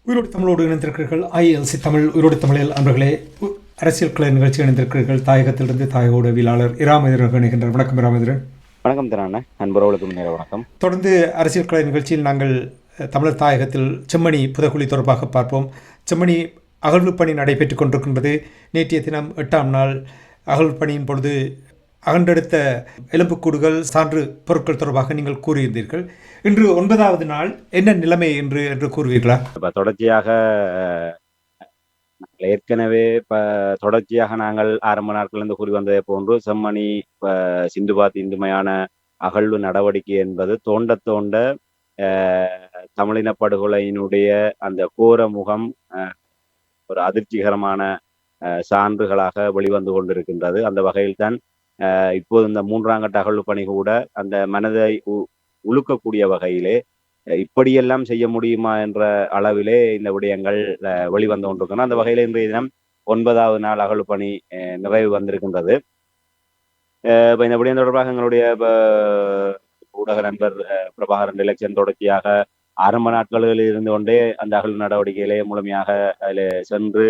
உயிரோடு தமிழோடு இணைந்திருக்கிறீர்கள். ILC தமிழ் உயிரோடு தமிழில் அன்பர்களே, அரசியல் கலை நிகழ்ச்சி இணைந்திருக்கிறீர்கள். தாயகத்திலிருந்து தாயக உடவியலாளர் இராமேந்திரன் இணைகின்றார். வணக்கம் இராமேந்திரன். வணக்கம் திரான நண்பர்களுக்கும் நேர வணக்கம். தொடர்ந்து அரசியல் கலை நிகழ்ச்சியில் நாங்கள் தமிழர் தாயகத்தில் செம்மணி புதைக்குழி தொடர்பாக பார்ப்போம். செம்மணி அகழ்வு பணி நடைபெற்றுக் கொண்டிருக்கின்றது. நேற்றைய தினம் 8ஆம் நாள் அகழ்வு பணியின் பொழுது அகன்றெடுத்த எலும்புக்கூடுகள் சான்று பொருட்கள் தொடர்பாக நீங்கள் கூறியிருந்தீர்கள். இன்று 9வது நாள், என்ன நிலைமை என்று கூறுவீர்களா? தொடர்ச்சியாக ஏற்கனவே தொடர்ச்சியாக நாங்கள் ஆரம்ப நாட்களிலிருந்து கூறி வந்ததை போன்று செம்மணி சிந்துபாத் இந்துமையான அகழ்வு நடவடிக்கை என்பது தோண்ட தோண்ட தமிழின படுகொலையினுடைய அந்த கோர முகம் ஒரு அதிர்ச்சிகரமான சான்றுகளாக வெளிவந்து கொண்டிருக்கின்றது. அந்த வகையில்தான் இப்போது இந்த 3ஆம் கட்ட அகழ்வு பணி கூட அந்த மனதை உழுக்கக்கூடிய வகையிலே இப்படியெல்லாம் செய்ய முடியுமா என்ற அளவிலே இந்த விடயங்கள் வெளிவந்து கொண்டிருக்கணும். அந்த வகையில் இன்றைய தினம் 9வது நாள் அகழ்வு பணி நிறைவு வந்திருக்கின்றது. இப்போ இந்த விடயம் தொடர்பாக எங்களுடைய ஊடக நண்பர் பிரபாகரன் எலெக்ஷன் தொடர்ச்சியாக ஆரம்ப நாட்களில் இருந்து கொண்டே அந்த அகழ்வு நடவடிக்கையிலே முழுமையாக அதில் சென்று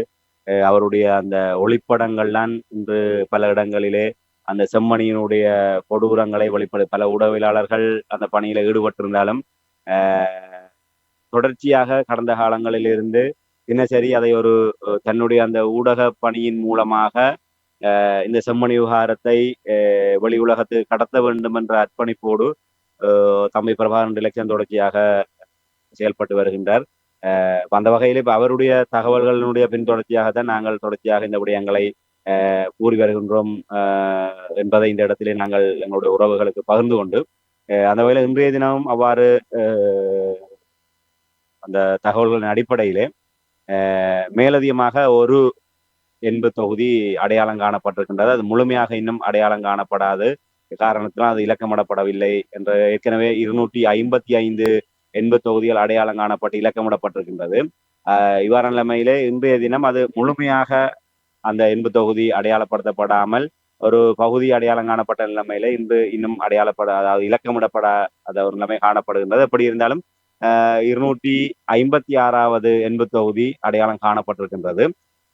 அவருடைய அந்த ஒளிப்படங்கள்லாம் இன்று பல இடங்களிலே அந்த செம்மணியினுடைய கொடூரங்களை வெளிப்படு பல ஊடகவியலாளர்கள் அந்த பணியில ஈடுபட்டிருந்தாலும் தொடர்ச்சியாக கடந்த காலங்களில் இருந்து தினசரி அதை ஒரு தன்னுடைய அந்த ஊடக பணியின் மூலமாக இந்த செம்மணி விவகாரத்தை வெளி உலகத்துக்கு கடத்த வேண்டும் என்ற அர்ப்பணிப்போடு தம்பி பிரபாகரன் எலெக்ஷன் தொடர்ச்சியாக செயல்பட்டு வருகின்றார். அந்த வகையில் இப்ப அவருடைய தகவல்களினுடைய பின்தொடர்ச்சியாகத்தான் நாங்கள் தொடர்ச்சியாக இந்த விடயங்களை கூறி வருகின்றோம் என்பதை இந்த இடத்திலே நாங்கள் எங்களுடைய உறவுகளுக்கு பகிர்ந்து கொண்டு அந்த வகையில் இன்றைய தினமும் அவ்வாறு அந்த தகவல்களின் அடிப்படையிலே மேலதிகமாக ஒரு எண்பு தொகுதி அடையாளம் காணப்பட்டிருக்கின்றது. அது முழுமையாக இன்னும் அடையாளம் காணப்படாது காரணத்தினால் அது இலக்கமிடப்படவில்லை என்ற ஏற்கனவே 255 எண்பு தொகுதிகள் அடையாளம் காணப்பட்டு இலக்கமிடப்பட்டிருக்கின்றது. இவ்வாறான நிலைமையிலே இன்றைய தினம் அது முழுமையாக அந்த எண்பு தொகுதி அடையாளப்படுத்தப்படாமல் ஒரு பகுதி அடையாளம் காணப்பட்ட நிலைமையில இன்று இன்னும் அதாவது இலக்கமிடப்படாத ஒரு நிலைமை காணப்படுகின்றது. எப்படி இருந்தாலும் 256வது எண்பு தொகுதி அடையாளம் காணப்பட்டிருக்கின்றது.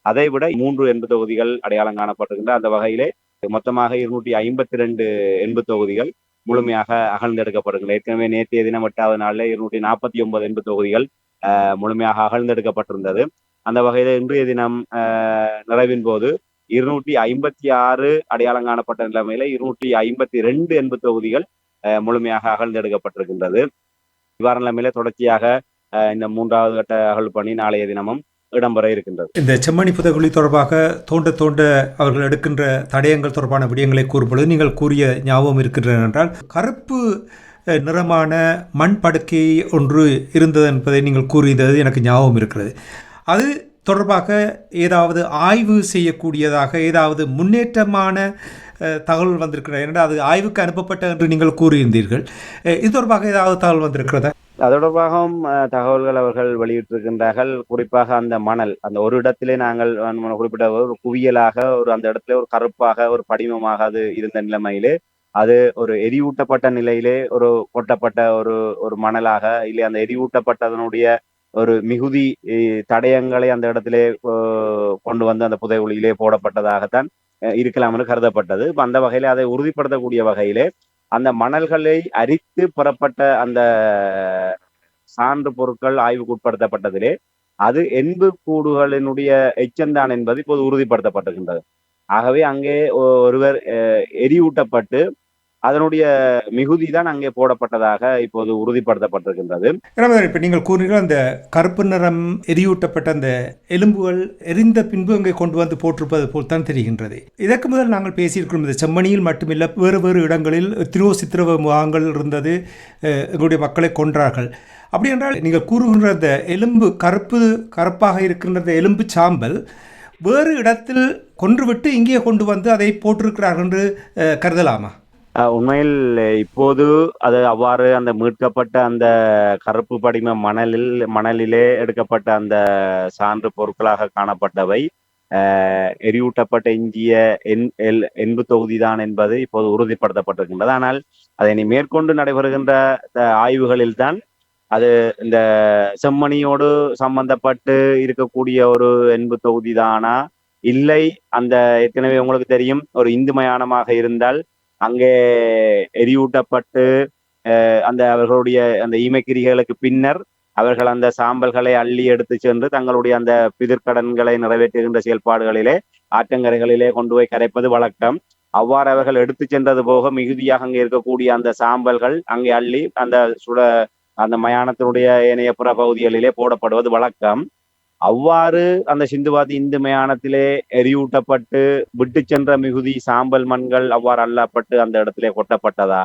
அதை விட 3 எண்பு தொகுதிகள் அடையாளம் காணப்பட்டிருக்கின்ற அந்த வகையிலே மொத்தமாக 252 எண்பு தொகுதிகள் முழுமையாக அகழ்ந்தெடுக்கப்படுகின்றன. ஏற்கனவே நேற்றைய தினம் 8வது நாளில் 249 எண்பு தொகுதிகள் முழுமையாக அகழ்ந்தெடுக்கப்பட்டிருந்தது. அந்த வகையில இன்றைய தினம் நிறைவின் போது 256 அடையாளம் காணப்பட்ட நிலைமையில 252 எண்பு தொகுதிகள் முழுமையாக அகழ்ந்தெடுக்கப்பட்டிருக்கின்றது. இவ்வாறு நிலைமையில தொடர்ச்சியாக இந்த 3வது கட்ட அகழ்வு பணி நாளைய தினமும் இடம்பெற இருக்கின்றது. இந்த செம்மணி புதைகுழி தொடர்பாக தோண்ட தோண்ட அவர்கள் எடுக்கின்ற தடயங்கள் தொடர்பான விடயங்களை கூறும்பொழுது நீங்கள் கூறிய ஞாபகம் இருக்கின்றன என்றால், கருப்பு நிறமான மண் படுக்கை ஒன்று இருந்தது என்பதை நீங்கள் கூறியது எனக்கு ஞாபகம் இருக்கிறது. அது தொடர்பாக ஏதாவது ஆய்வு செய்யக்கூடியதாக ஏதாவது முன்னேற்றமான தகவல் வந்திருக்கிறது என்றால் அது ஆய்வுக்கு அனுப்பப்பட்ட என்று நீங்கள் கூறியிருந்தீர்கள். இது தொடர்பாக ஏதாவது தகவல் வந்திருக்கிறதா? அது தொடர்பாகவும் தகவல்கள் அவர்கள் வெளியிட்டிருக்கின்றார்கள். குறிப்பாக அந்த மணல் அந்த ஒரு இடத்திலே நாங்கள் குறிப்பிட்ட ஒரு குவியலாக ஒரு அந்த இடத்துல ஒரு கருப்பாக ஒரு படிமமாக அது இருந்த நிலைமையிலே அது ஒரு எரியூட்டப்பட்ட நிலையிலே ஒரு கொட்டப்பட்ட ஒரு மணலாக இல்லை அந்த எரியூட்டப்பட்டதனுடைய ஒரு மிகுதி தடயங்களை அந்த இடத்திலே கொண்டு வந்து அந்த புதைகுழியிலே போடப்பட்டதாகத்தான் இருக்கலாம் என்று கருதப்பட்டது. இப்ப அந்த வகையில அதை உறுதிப்படுத்தக்கூடிய வகையிலே அந்த மணல்களை அரித்து பெறப்பட்ட அந்த சான்று பொருட்கள் ஆய்வுக்கு உட்படுத்தப்பட்டதிலே அது எண்பு கூடுகளினுடைய எச்சந்தான் என்பது இப்போது உறுதிப்படுத்தப்பட்டிருக்கின்றது. ஆகவே அங்கே ஒருவர் எரியூட்டப்பட்டு அதனுடைய மிகுதி தான் அங்கே போடப்பட்டதாக இப்போது உறுதிப்படுத்தப்பட்டிருக்கின்றது. இப்போ நீங்கள் கூறுகிறீர்கள் அந்த கருப்பு நிறம் எரியூட்டப்பட்ட அந்த எலும்புகள் எரிந்த பின்பு அங்கே கொண்டு வந்து போட்டிருப்பது போல் தான் தெரிகின்றது. இதற்கு முதல் நாங்கள் பேசியிருக்கிறோம், இந்த செம்மணியில் மட்டுமில்லை வேறு வேறு இடங்களில் சித்திரவ முகாங்கள் இருந்தது, எங்களுடைய மக்களை கொன்றார்கள். அப்படி என்றால் நீங்கள் கூறுகின்ற அந்த எலும்பு கருப்பாக இருக்கின்ற அந்த எலும்பு சாம்பல் வேறு இடத்தில் கொன்றுவிட்டு இங்கே கொண்டு வந்து அதை போட்டிருக்கிறார்கள் என்று கருதலாமா? உண்மையில் இப்போது அது அவ்வாறு அந்த மீட்கப்பட்ட அந்த கருப்பு படிம மணலிலே எடுக்கப்பட்ட அந்த சான்று பொருட்களாக காணப்பட்டவை எரியூட்டப்பட்ட எஞ்சிய எண்பு தொகுதிதான் என்பது இப்போது உறுதிப்படுத்தப்பட்டிருக்கின்றது. ஆனால் அதை நீ மேற்கொண்டு நடைபெறுகின்ற ஆய்வுகளில் தான் அது இந்த செம்மணியோடு சம்பந்தப்பட்டு இருக்கக்கூடிய ஒரு எண்பு தொகுதி தானா, இல்லை அந்த ஏற்கனவே உங்களுக்கு தெரியும் ஒரு இந்து மயானமாக இருந்தால் அங்கே எரியூட்டப்பட்டு அந்த அவர்களுடைய அந்த ஈமைக்கிரிகளுக்கு பின்னர் அவர்கள் அந்த சாம்பல்களை அள்ளி எடுத்து சென்று தங்களுடைய அந்த பிதிர்க்கடன்களை நிறைவேற்றுகின்ற செயல்பாடுகளிலே ஆற்றங்கரைகளிலே கொண்டு போய் கரைப்பது வழக்கம். அவ்வாறு அவர்கள் எடுத்து சென்றது போக மிகுதியாக அங்கே இருக்கக்கூடிய அந்த சாம்பல்கள் அங்கே அள்ளி அந்த மயானத்தினுடைய ஏனைய புற பகுதிகளிலே போடப்படுவது வழக்கம். அவ்வாறு அந்த சிந்துவாதி இந்து மயானத்திலே எரியூட்டப்பட்டு விட்டு சென்ற மிகுதி சாம்பல் மண்கள் அவ்வாறு அள்ளப்பட்டு அந்த இடத்திலே கொட்டப்பட்டதா,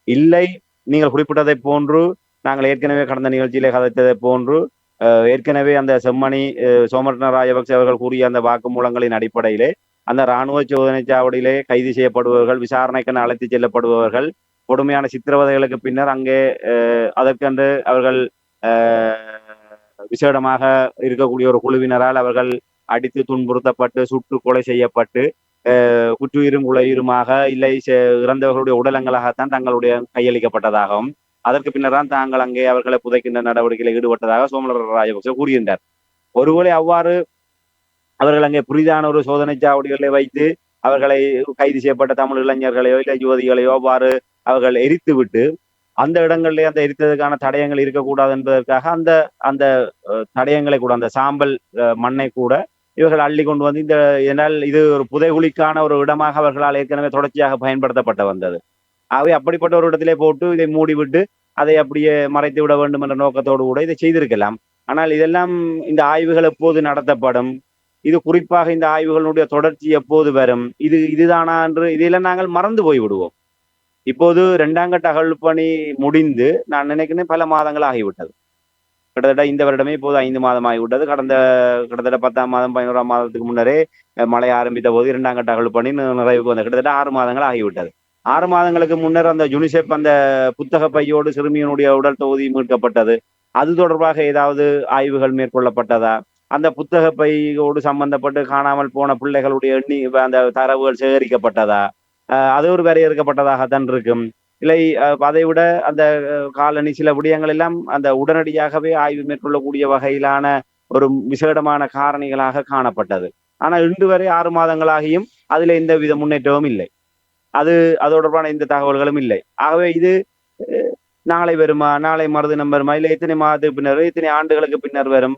இல்லை நீங்கள் குறிப்பிட்டதை போன்று நாங்கள் ஏற்கனவே கடந்த நிகழ்ச்சியிலே கதைத்ததை போன்று ஏற்கனவே அந்த செம்மணி சோமரத்ன ராஜபக்சே அவர்கள் கூறிய அந்த வாக்குமூலங்களின் அடிப்படையிலே அந்த இராணுவ சோதனை சாவடியிலே கைது செய்யப்படுபவர்கள், விசாரணைக்கென அழைத்து செல்லப்படுபவர்கள், கொடுமையான சித்திரவதைகளுக்கு பின்னர் அங்கே அதற்கென்று அவர்கள் விசேடமாக இருக்கக்கூடிய ஒரு குழுவினரால் அவர்கள் அடித்து துன்புறுத்தப்பட்டு சுட்டு கொலை செய்யப்பட்டு குற்றுயிரும் குலையுருமாக இல்லை இறந்தவர்களுடைய உடலங்களாகத்தான் தங்களுடைய கையளிக்கப்பட்டதாகவும் அதற்கு பின்னர் தான் தாங்கள் அங்கே அவர்களை புதைக்கின்ற நடவடிக்கையில் ஈடுபட்டதாக சோமர ராஜபக்சே கூறுகின்றார். ஒருவேளை அவ்வாறு அவர்கள் அங்கே புரிதான ஒரு சோதனை சாவடிகளை வைத்து அவர்களை கைது செய்யப்பட்ட தமிழ் இளைஞர்களையோ இல்லை யுவதிகளையோ அவ்வாறு அவர்கள் எரித்து விட்டு அந்த இடங்களிலே அந்த எரித்ததுக்கான தடயங்கள் இருக்கக்கூடாது என்பதற்காக அந்த அந்த தடயங்களை கூட அந்த சாம்பல் மண்ணை கூட இவர்கள் அள்ளி கொண்டு வந்து இந்த இதனால் இது ஒரு புதைகுழிக்கான ஒரு இடமாக அவர்களால் ஏற்கனவே தொடர்ச்சியாக பயன்படுத்தப்பட்டு வந்தது. ஆகவே அப்படிப்பட்ட ஒரு இடத்திலே போட்டு இதை மூடிவிட்டு அதை அப்படியே மறைத்து விட வேண்டும் என்ற நோக்கத்தோடு கூட இதை செய்திருக்கலாம். ஆனால் இதெல்லாம் இந்த ஆய்வுகள் எப்போது நடத்தப்படும், இது குறிப்பாக இந்த ஆய்வுகளுடைய தொடர்ச்சி எப்போது வரும், இதுதானா என்று இதையெல்லாம் நாங்கள் மறந்து போய் விடுவோம். இப்போது 2ஆம் கட்ட அகழ்வு முடிந்து நான் நினைக்கிறேன் பல மாதங்கள் ஆகிவிட்டது. கிட்டத்தட்ட இந்த வருடமே இப்போது 5 மாதம் ஆகிவிட்டது. கிட்டத்தட்ட 10ஆம் மாதம் 11ஆம் மாதத்துக்கு முன்னரே மழை ஆரம்பித்த போது 2ஆம் கட்ட அகழ்வு நிறைவுக்கு வந்தது. கிட்டத்தட்ட 6 மாதங்கள் ஆகிவிட்டது. 6 மாதங்களுக்கு முன்னர் அந்த யுனிசெப் அந்த புத்தக பையோடு சிறுமியினுடைய உடல் தொகுதி மீட்கப்பட்டது. அது தொடர்பாக ஏதாவது ஆய்வுகள் மேற்கொள்ளப்பட்டதா? அந்த புத்தக பையோடு சம்பந்தப்பட்டு காணாமல் போன பிள்ளைகளுடைய அந்த தரவுகள் சேகரிக்கப்பட்டதா? அது ஒரு வரையறுக்கப்பட்டதாகத்தான் இருக்கும். இல்லை அதை விட அந்த காலனி சில விடயங்கள் எல்லாம் அந்த உடனடியாகவே ஆய்வு மேற்கொள்ளக்கூடிய வகையிலான ஒரு விசேடமான காரணிகளாக காணப்பட்டது. ஆனால் இன்று வரை 6 மாதங்களாகியும் அதில் எந்த வித முன்னேற்றமும் இல்லை. அது தொடர்பான எந்த தகவல்களும் இல்லை. ஆகவே இது நாளை வருமா, நாளை மறுதினம் வருமா, இல்லை எத்தனை மாதத்துக்கு பின்னர், எத்தனை ஆண்டுகளுக்கு பின்னர் வரும்,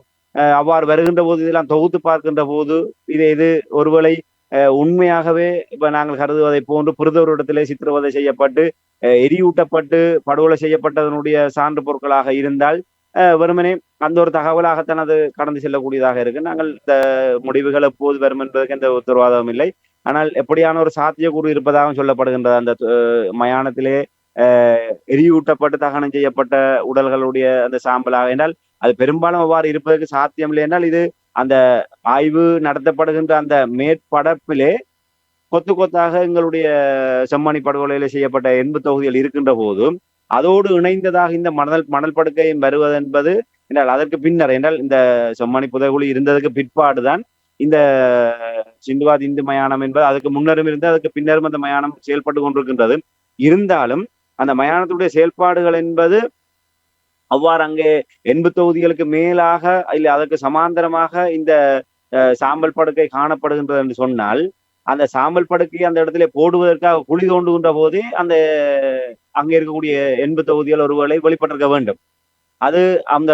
அவ்வாறு வருகின்ற போது இதெல்லாம் தொகுத்து பார்க்கின்ற போது இது ஒருவேளை உண்மையாகவே இப்ப நாங்கள் கருதுவதை போன்று புரிதொரு இடத்திலே சித்திரவதை செய்யப்பட்டு எரியூட்டப்பட்டு படுகொலை செய்யப்பட்டதனுடைய சான்று பொருட்களாக இருந்தால் வெறுமனே அந்த ஒரு தகவலாகத்தான் அது கடந்து செல்லக்கூடியதாக இருக்கு. நாங்கள் இந்த முடிவுகள் எப்போது வரும் என்பதற்கு எந்த உத்தரவாதமும் இல்லை. ஆனால் எப்படியான ஒரு சாத்தியக்கூறு இருப்பதாக சொல்லப்படுகின்றது. அந்த மயானத்திலே எரியூட்டப்பட்டு தகனம் செய்யப்பட்ட உடல்களுடைய அந்த சாம்பலாக என்றால் அது பெரும்பாலும் அவ்வாறு இருப்பதற்கு சாத்தியம் இல்லை என்றால் இது அந்த ஆய்வு நடத்தப்படுகின்ற அந்த மேற்படப்பிலே கொத்து கொத்தாக எங்களுடைய செம்மணி படுகொலையில செய்யப்பட்ட எண்பு தொகுதிகள் இருக்கின்ற போதும் அதோடு இணைந்ததாக இந்த மணல் படுக்கையும் வருவது என்பது என்றால் அதற்கு பின்னர் என்றால் இந்த செம்மணி புதைகுழி இருந்ததுக்கு பிற்பாடுதான் இந்த சிந்துவாத் இந்து மயானம் என்பது அதுக்கு முன்னரும் இருந்து அதுக்கு பின்னரும் அந்த மயானம் செயல்பட்டு கொண்டிருக்கின்றது. இருந்தாலும் அந்த மயானத்துடைய செயல்பாடுகள் என்பது அவ்வாறு அங்கே எண்பு தொகுதிகளுக்கு மேலாக இல்லை அதற்கு சமாந்தரமாக இந்த சாம்பல் படுக்கை காணப்படுகின்றது என்று சொன்னால் அந்த சாம்பல் படுக்கையை அந்த இடத்துல போடுவதற்காக குழி தோண்டுகின்ற போதே அந்த அங்கே இருக்கக்கூடிய எண்பு தொகுதிகள் ஒருவேளை வெளிப்பட்டிருக்க வேண்டும். அது அந்த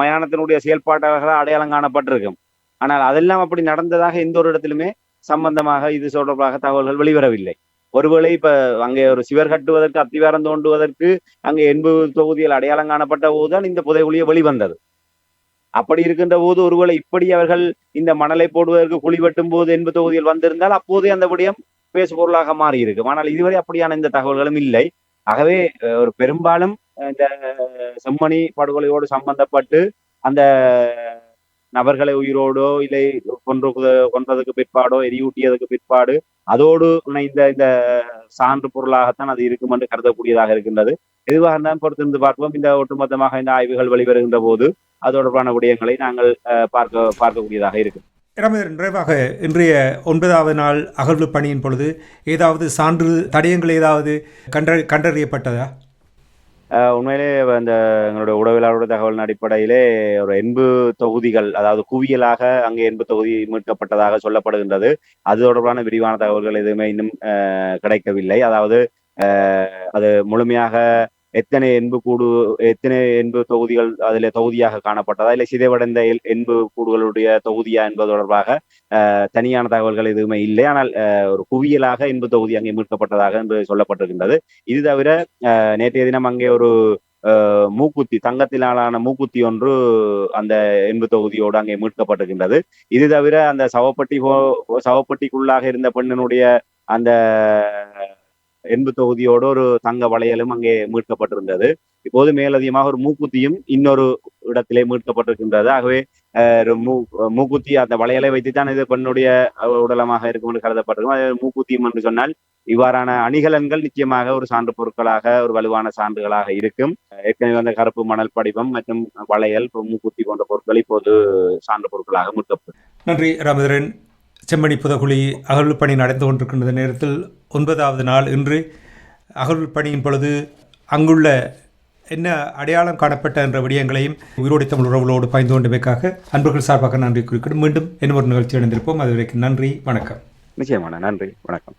மயானத்தினுடைய செயல்பாட்டாளர்களாக அடையாளம் காணப்பட்டிருக்கும். ஆனால் அதெல்லாம் அப்படி நடந்ததாக எந்த ஒரு இடத்திலுமே சம்பந்தமாக இது தொடர்பாக தகவல்கள் வெளிவரவில்லை. ஒருவேளை இப்ப அங்கே ஒரு சிவர் கட்டுவதற்கு அத்திவாரம் தோண்டுவதற்கு அங்கே எண்பு தொகுதியில் அடையாளம் காணப்பட்ட போதுதான் இந்த புதைகுழியை வெளிவந்தது. அப்படி இருக்கின்ற போது ஒருவேளை இப்படி அவர்கள் இந்த மணலை போடுவதற்கு குழி வெட்டும் போது எண்பு தொகுதியில் வந்திருந்தால் அப்போதே அந்த விடயம் பேசு பொருளாக மாறி இருக்கும். ஆனால் இதுவரை அப்படியான இந்த தகவல்களும் இல்லை. ஆகவே ஒரு பெரும்பாலும் இந்த செம்மணி படுகொலையோடு சம்பந்தப்பட்டு அந்த நபர்களை உயிரோடோ இல்லை கொன்றதுக்கு பிற்பாடோ எரியூட்டியதுக்கு பிற்பாடு அதோடு இணைந்த இந்த சான்று பொருளாகத்தான் அது இருக்கும் என்று கருதக்கூடியதாக இருக்கின்றது. எதுவாக இருந்தாலும் பொறுத்திருந்து பார்ப்போம். இந்த ஒட்டுமொத்தமாக இந்த ஆய்வுகள் வெளிவருகின்ற போது அது தொடர்பான விடயங்களை நாங்கள் பார்க்கக்கூடியதாக இருக்கும். நிறைவாக இன்றைய 9வது நாள் அகழ்வு பணியின் பொழுது ஏதாவது சான்று தடயங்கள் ஏதாவது கண்டறியப்பட்டதா? உண்மையிலே அந்த எங்களுடைய உடவியலாளருடைய தகவலின் அடிப்படையிலே ஒரு 80 தொகுதிகள், அதாவது குவியலாக அங்கே 80 தொகுதி மீட்கப்பட்டதாக சொல்லப்படுகின்றது. அது தொடர்பான விரிவான தகவல்கள் எதுவுமே இன்னும் கிடைக்கவில்லை. அதாவது அது முழுமையாக எத்தனை எண்பு தொகுதிகள் அதில் தொகுதியாக காணப்பட்டதா, இல்லை சிதைவடைந்த எண்பு கூடுகளுடைய தொகுதியா என்பது தொடர்பாக தனியான தகவல்கள் எதுவுமே இல்லை. ஆனால் ஒரு குவியலாக 80 தொகுதி அங்கே மீட்கப்பட்டதாக என்று சொல்லப்பட்டிருக்கின்றது. இது தவிர நேற்றைய தினம் அங்கே ஒரு மூக்குத்தி, தங்கத்தினாலான மூக்குத்தி ஒன்று அந்த 80 தொகுதியோடு அங்கே மீட்கப்பட்டிருக்கின்றது. இது தவிர அந்த சவப்பட்டிக்குள்ளாக இருந்த பெண்ணினுடைய அந்த 80 தொகுதியோடு ஒரு தங்க வளையலும் அங்கே மீட்கப்பட்டிருந்தது. இப்போது மேலதிகமாக ஒரு மூக்குத்தியும் இன்னொரு இடத்திலே மீட்கப்பட்டிருக்கின்றது. ஆகவே மூக்குத்தி அந்த வளையலை வைத்துத்தான் இது பெண்ணுடைய உடலமாக இருக்கும் என்று கருதப்பட்டிருக்கும். அது மூக்குத்தியும் என்று சொன்னால் இவ்வாறான அணிகலன்கள் நிச்சயமாக ஒரு சான்று பொருட்களாக, ஒரு வலுவான சான்றுகளாக இருக்கும். ஏற்கனவே அந்த கருப்பு மணல் படிவம் மற்றும் வளையல், மூக்குத்தி போன்ற பொருட்கள் இப்போது சான்று பொருட்களாக மீட்கப்படும். நன்றி ராமேந்திரன். செம்மணி புதகுழி அகழ்வு பணி நடந்து கொண்டிருக்கின்ற நேரத்தில் 9வது நாள் இன்று அகழ்வு பணியின் பொழுது அங்குள்ள என்ன அடையாளம் காணப்பட்ட என்ற விடயங்களையும் உயிரோடு தமிழ் உறவுகளோடு பகிர்ந்து கொண்டமைக்காக அன்பர்கள் சார்பாக நன்றி குறிப்பிடும். மீண்டும் இன்னொரு நிகழ்ச்சி இணைந்திருப்போம். அதுவரைக்கும் நன்றி, வணக்கம். நிச்சயமான நன்றி, வணக்கம்.